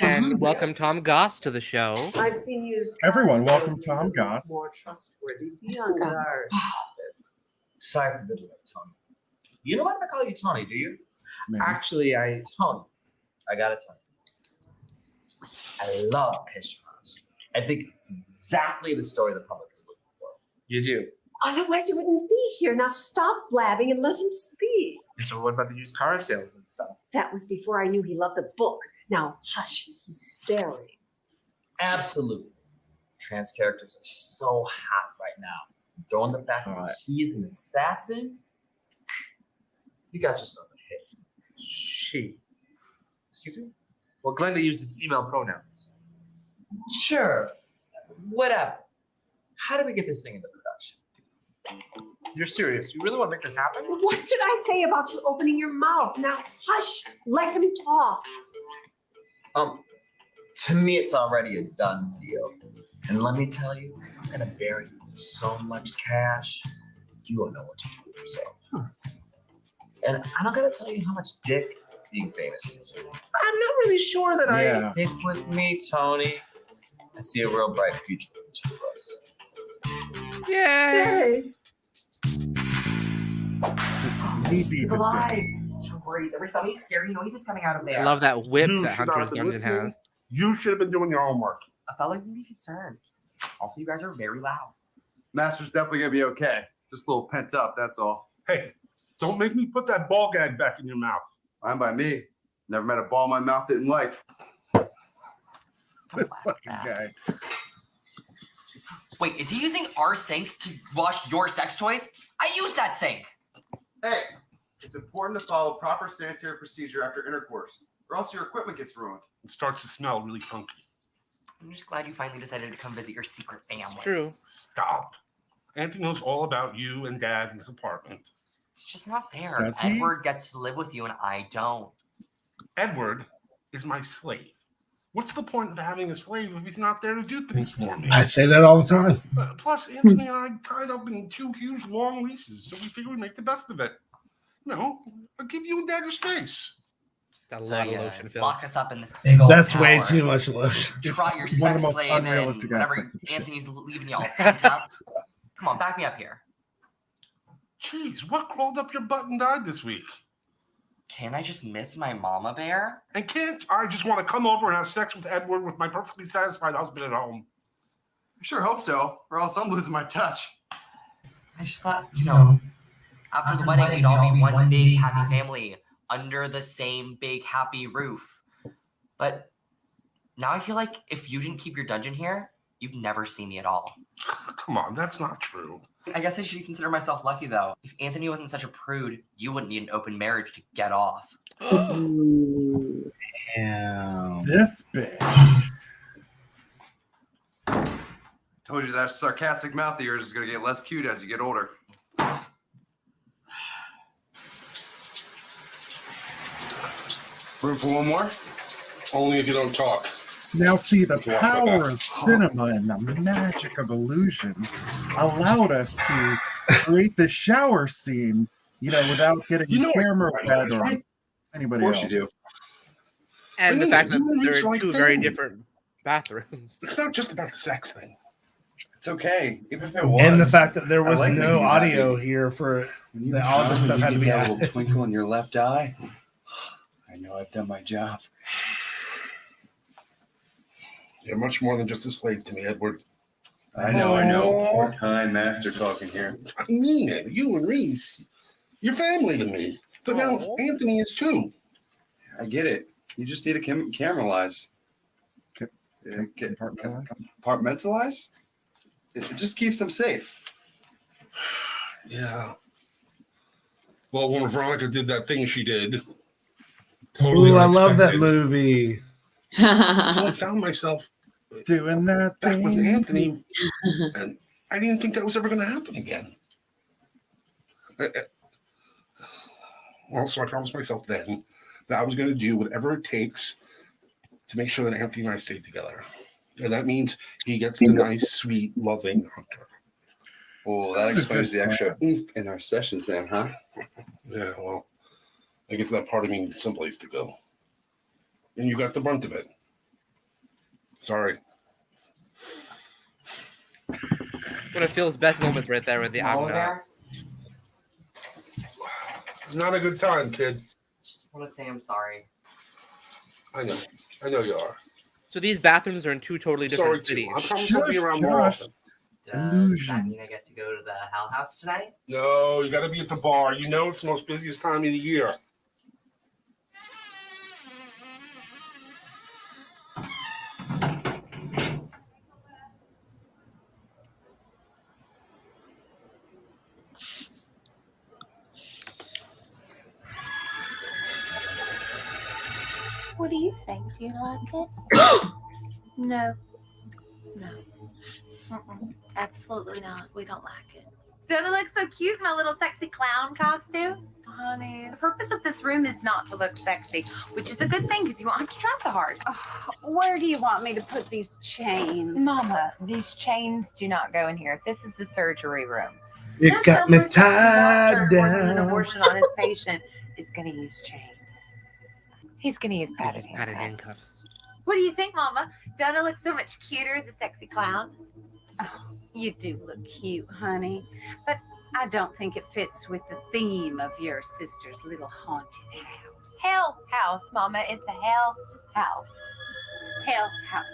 And welcome Tom Goss to the show. I've seen used. Everyone, welcome Tom Goss. More trustworthy. Be on guard. Sorry for the delay, Tony. You don't want to call you Tony, do you? Maybe. Actually, Tony, I gotta tell you, I love Pish Posh. I think it's exactly the story the public is looking for. You do. Otherwise, you wouldn't be here. Now stop blabbing and let him speak. So what about the used car salesman stuff? That was before I knew he loved the book. Now hush, he's staring. Absolutely. Trans characters are so hot right now. Throwing the fact that he's an assassin, you got yourself a hit. She. Excuse me? Well, Glenda uses female pronouns. Sure. Whatever. How do we get this thing into production? You're serious? You really want to make this happen? What did I say about you opening your mouth? Now hush, let him talk. To me, it's already a done deal. And let me tell you, I'm gonna bury you in so much cash, you don't know what to do with yourself. And I'm not gonna tell you how much dick being famous is. I'm not really sure that I... Stick with me, Tony. I see a real bright future for the two of us. Yay! He's alive. So worried. There were so many scary noises coming out of there. I love that whip You that should not Hunter's have been Dungeon listening. has. You should have been doing your homework. I felt like we'd be concerned. Also, you guys are very loud. Master's definitely gonna be okay. Just a little pent up, that's all. Hey, don't make me put that ball gag back in your mouth. Fine by me. Never met a ball my mouth didn't like. This fucking guy. Wait, is he using our sink to wash your sex toys? I use that sink. Hey, it's important to follow proper sanitary procedure after intercourse, or else your equipment gets ruined. It starts to smell really funky. I'm just glad you finally decided to come visit your secret family. True. Stop. Anthony knows all about you and Dad in his apartment. It's just not fair. Does he? Edward gets to live with you and I don't. Edward is my slave. What's the point of having a slave if he's not there to do things for me? I say that all the time. Plus, Anthony and I tied up in 2 huge long leases, so we figured we'd make the best of it. No, I'll give you and Dad your space. That's a lot of lotion, Phil. Lock us up in this big old That's tower. way too much lotion. Trot your One of sex the most slave in unrealistic whenever aspects of the show. Anthony's leaving you all pent up. Come on, back me up here. Jeez, what crawled up your butt and died this week? Can I just miss my mama bear? And can't I just want to come over and have sex with Edward with my perfectly satisfied husband at home? I sure hope so, or else I'm losing my touch. I just thought, after the wedding, we'd all be one big happy family under the same big happy roof. But now I feel like if you didn't keep your dungeon here, you'd never see me at all. Come on, that's not true. I guess I should consider myself lucky, though. If Anthony wasn't such a prude, you wouldn't need an open marriage to get off. Damn. This bitch. Told you that sarcastic mouth of yours is going to get less cute as you get older. Room for one more? Only if you don't talk. Now see, the power of cinema and the magic of illusion allowed us to create the shower scene, without getting camera wet or anybody else. Of course you do. And the fact that there are two very different bathrooms. It's not just about the sex thing. It's okay, even if it was. And the fact that there was I like no making you audio happy. here for all this stuff had to be that added. little twinkle in your left eye. I know I've done my job. You're much more than just a slave to me, Edward. I know. Part-time master talking here. I mean it. You and Reese, you're family to me. But now Anthony is too. I get it. You just need to caramelize. Compartmentalize? It just keeps them safe. Yeah. Well, when Veronica did that thing she did, totally Ooh, I love that unexpected. movie. So I found myself doing that back thing with Anthony, and I didn't think that was ever going to happen again. Well, so I promised myself then that I was going to do whatever it takes to make sure that Anthony and I stayed together. And that means he gets the nice, sweet, loving Hunter. Well, that explains the extra oomph in our sessions then, huh? Yeah, well, I guess that part of me needs someplace to go. And you got the brunt of it. Sorry. One of Phil's best moments right there with the Amna. Not a good time, kid. Just want to say I'm sorry. I know. I know you are. So these bathrooms are in two totally different Sorry, cities. too. I promise I'll be around more often. Does that mean I get to go to the Hell House tonight? No, you got to be at the bar. You know it's the most busiest time of the year. What do you think? Do you like it? No. No. Absolutely not. We don't like it. Don't it look so cute in my little sexy clown costume? Honey, the purpose of this room is not to look sexy, which is a good thing because you won't have to try so hard. Where do you want me to put these chains? Mama, these chains do not go in here. This is the surgery room. You No got me self-respecting tied doctor forcing an down. abortion on his patient is going to use chains. He's going to use padded handcuffs. What do you think, Mama? Don't I look so much cuter as a sexy clown? Oh, you do look cute, honey, but I don't think it fits with the theme of your sister's little haunted house. Hell house, Mama. It's a hell house. Hell house.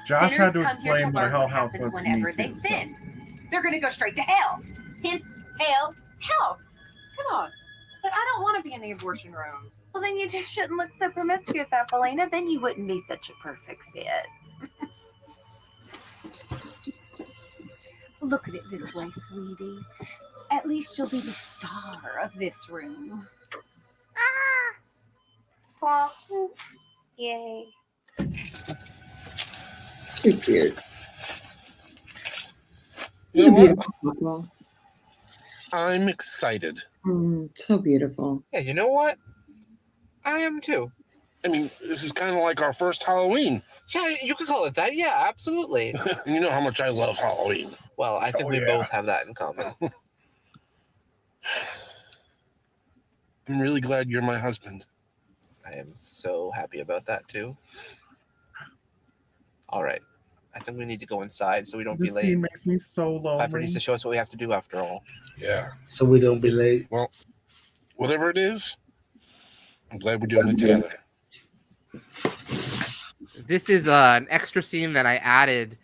Josh had to Sinners come here explain what a learn hell what house happens was to me, whenever they too, so. sin. They're going to go straight to hell. Hence, hell house. Come on. But I don't want to be in the abortion room. Well, then you just shouldn't look so promiscuous, Apolina. Then you wouldn't be such a perfect fit. Look at it this way, sweetie. At least you'll be the star of this room. Well, yay. Too cute. You know what? Beautiful. I'm excited. So beautiful. Yeah, you know what? I am too. I mean, this is kind of like our first Halloween. Yeah, you could call it that. Yeah, absolutely. And you know how much I love Halloween. Well, I think we both have that in common. I'm really glad you're my husband. I am so happy about that too. All right. I think we need to go inside so we don't be This late. scene makes me so Piper lonely. needs to show us what we have to do after all. Yeah. So we don't be late. Well, whatever it is, I'm glad we're doing it together. This is an extra scene that I added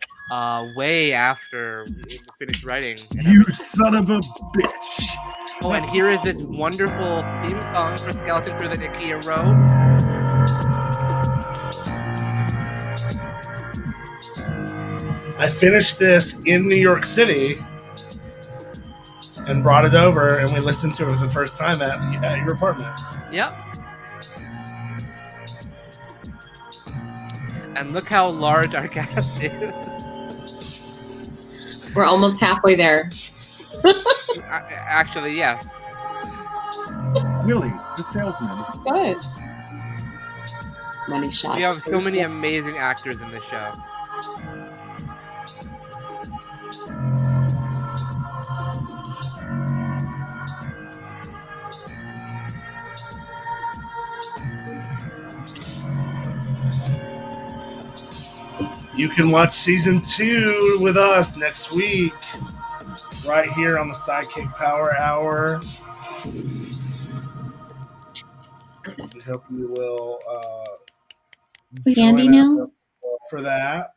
way after we finished writing. You son of a bitch! Oh, and here is this wonderful theme song for Skeleton Crew that Nakia wrote. I finished this in New York City and brought it over, and we listened to it for the first time at your apartment. Yep. And look how large our cast is. We're almost halfway there. Actually, yes. Really, the salesman. Good. Money shot. We have so many amazing actors in this show. You can watch season 2 with us next week, right here on the SideKick Power Hour. We hope you will Andy join now us for that.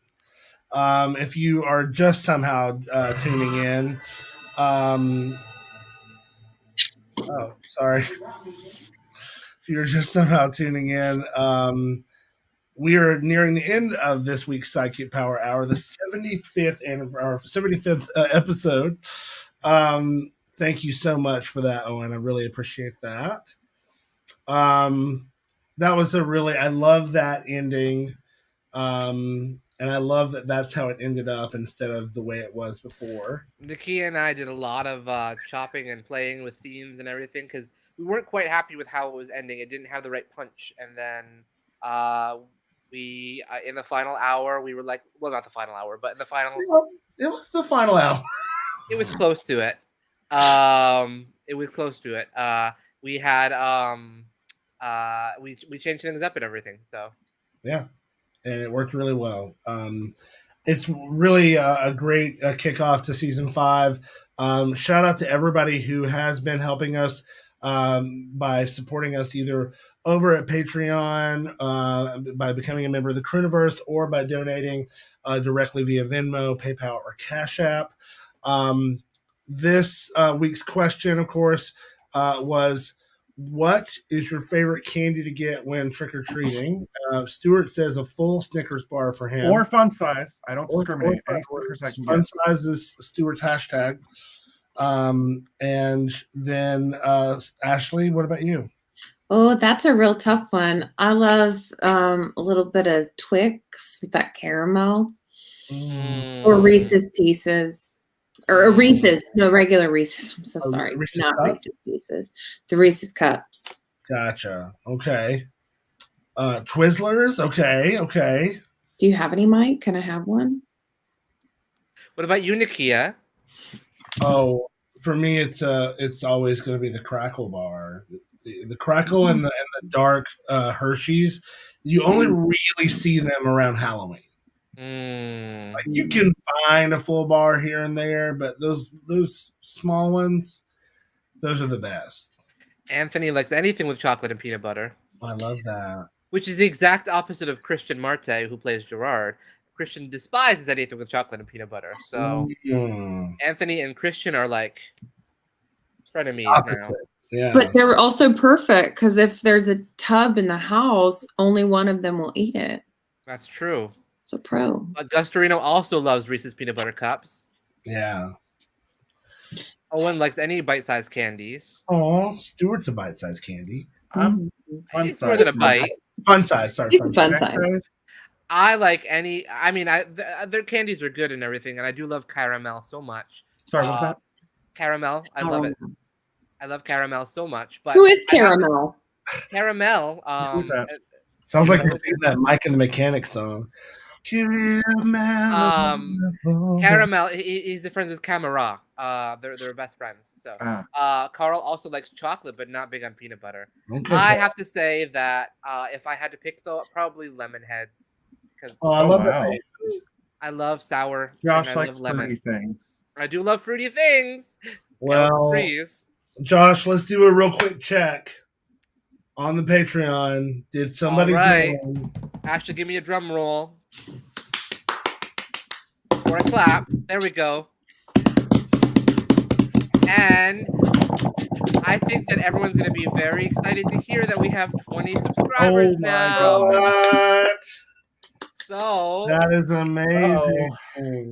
If you are just somehow tuning in, oh, sorry. If you're just somehow tuning in, we are nearing the end of this week's SideKick Power Hour, the 75th episode. Thank you so much for that, Owen. I really appreciate that. That was I love that ending. And I love that that's how it ended up instead of the way it was before. Nakia and I did a lot of chopping and playing with scenes and everything because we weren't quite happy with how it was ending. It didn't have the right punch. And then we in the final hour, we were like, well, not the final hour, but in the final... It was the final hour. It was close to it. It was close to it. We had... we changed things up and everything, so... Yeah. And it worked really well. It's really a great kickoff to season 5. Shout out to everybody who has been helping us by supporting us either over at Patreon, by becoming a member of the Crewniverse, or by donating directly via Venmo, PayPal, or Cash App. This week's question, of course, was, what is your favorite candy to get when trick-or-treating? Stuart says a full Snickers bar for him. Or fun size. I don't discriminate. Any Snickers I can Fun get. size is Stuart's hashtag. And then Ashley, what about you? Oh, that's a real tough one. I love a little bit of Twix with that caramel. Or Reese's Pieces. Or Reese's. No, regular Reese's. I'm so sorry. Reese's Not Cups? Reese's Pieces. The Reese's Cups. Gotcha. Okay. Twizzlers? Okay. Do you have any, Mike? Can I have one? What about you, Nakia? Oh, for me, it's always going to be the Crackle bar. The Crackle and the dark Hershey's. You only really see them around Halloween. Like, you can find a full bar here and there, but those small ones, those are the best. Anthony likes anything with chocolate and peanut butter. I love that. Which is the exact opposite of Christian Marte, who plays Gerard. Christian despises anything with chocolate and peanut butter. So Anthony and Christian are like frenemies now. Yeah. But they're also perfect because if there's a tub in the house, only one of them will eat it. That's true. It's a pro. Gustorino also loves Reese's peanut butter cups. Yeah. Owen likes any bite-sized candies. Oh, Stuart's a bite-sized candy. Fun It's size. more than a bite. Fun size. Sorry. Fun size. I like any. I mean, their candies are good and everything, and I do love caramel so much. Sorry, what was that? Caramel. I love it. I love caramel so much. But Who is Caramel? Caramel. Who's that? Sounds like you're singing that Mike and the Mechanic song. Caramel. He's the friends with Camera. They're best friends. So Carl also likes chocolate, but not big on peanut butter. Okay, I have to say that if I had to pick, though, probably lemon heads. I love that. I love sour. Josh and I likes love lemon. fruity things. I do love fruity things. Well, Josh, let's do a real quick check on the Patreon. Did somebody? All right. Ashley, give me a drum roll. or a clap. There we go. And I think that everyone's going to be very excited to hear that we have 20 subscribers now. What? So That is amazing.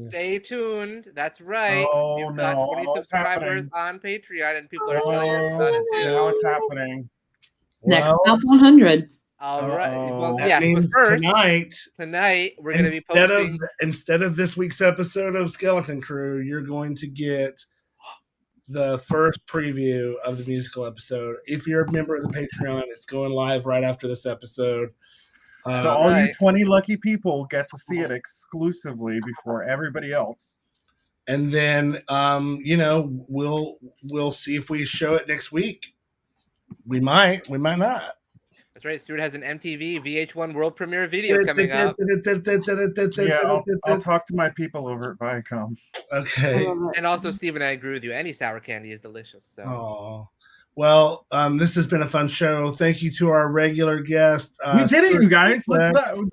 stay tuned. That's right. Oh, We've got no. 20 What's subscribers on Patreon, and people are telling us about it too. Now it's happening. Next top 100. All right. Well, That yeah. But means first, tonight we're going to be posting. Instead of this week's episode of Skeleton Crew, you're going to get the first preview of the musical episode. If you're a member of the Patreon, it's going live right after this episode. So all you 20 lucky people get to see it exclusively before everybody else. And then, we'll see if we show it next week. We might not. That's right. Stuart has an MTV VH1 world premiere video coming up. Yeah, I'll talk to my people over at Viacom. Okay. And also, Steve and I agree with you. Any sour candy is delicious. So. Oh. Well, this has been a fun show. Thank you to our regular guest. We did it, you guys.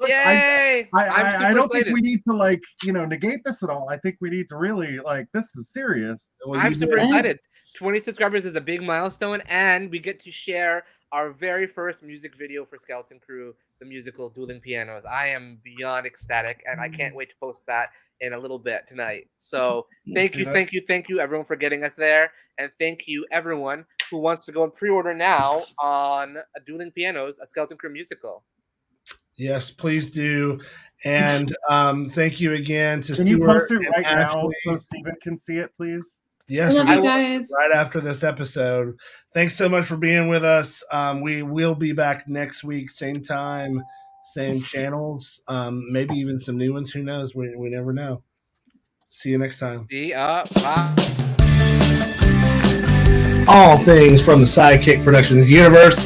Yay! I don't think we need to negate this at all. I think we need to really this is serious. I'm super excited. 20 subscribers is a big milestone, and we get to share our very first music video for Skeleton Crew, the musical Dueling Pianos. I am beyond ecstatic, and I can't wait to post that in a little bit tonight. So thank you, everyone, for getting us there. And thank you, everyone who wants to go and pre-order now on Dueling Pianos, a Skeleton Crew musical. Yes, please do. And thank you again to Stuart. Can you post it and right now Ashley. so Steven can see it, please? Yes, I love you guys. Right after this episode. Thanks so much for being with us. We will be back next week, same time, same channels, maybe even some new ones. Who knows? We never know. See you next time. See ya. Bye. All things from the SideKick Productions universe.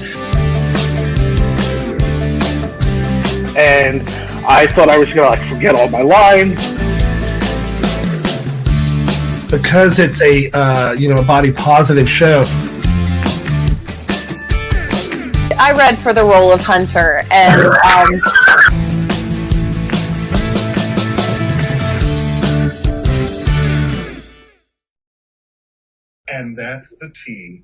And I thought I was going to forget all my lines. Because it's a body positive show. I read for the role of Hunter, and and that's the tea.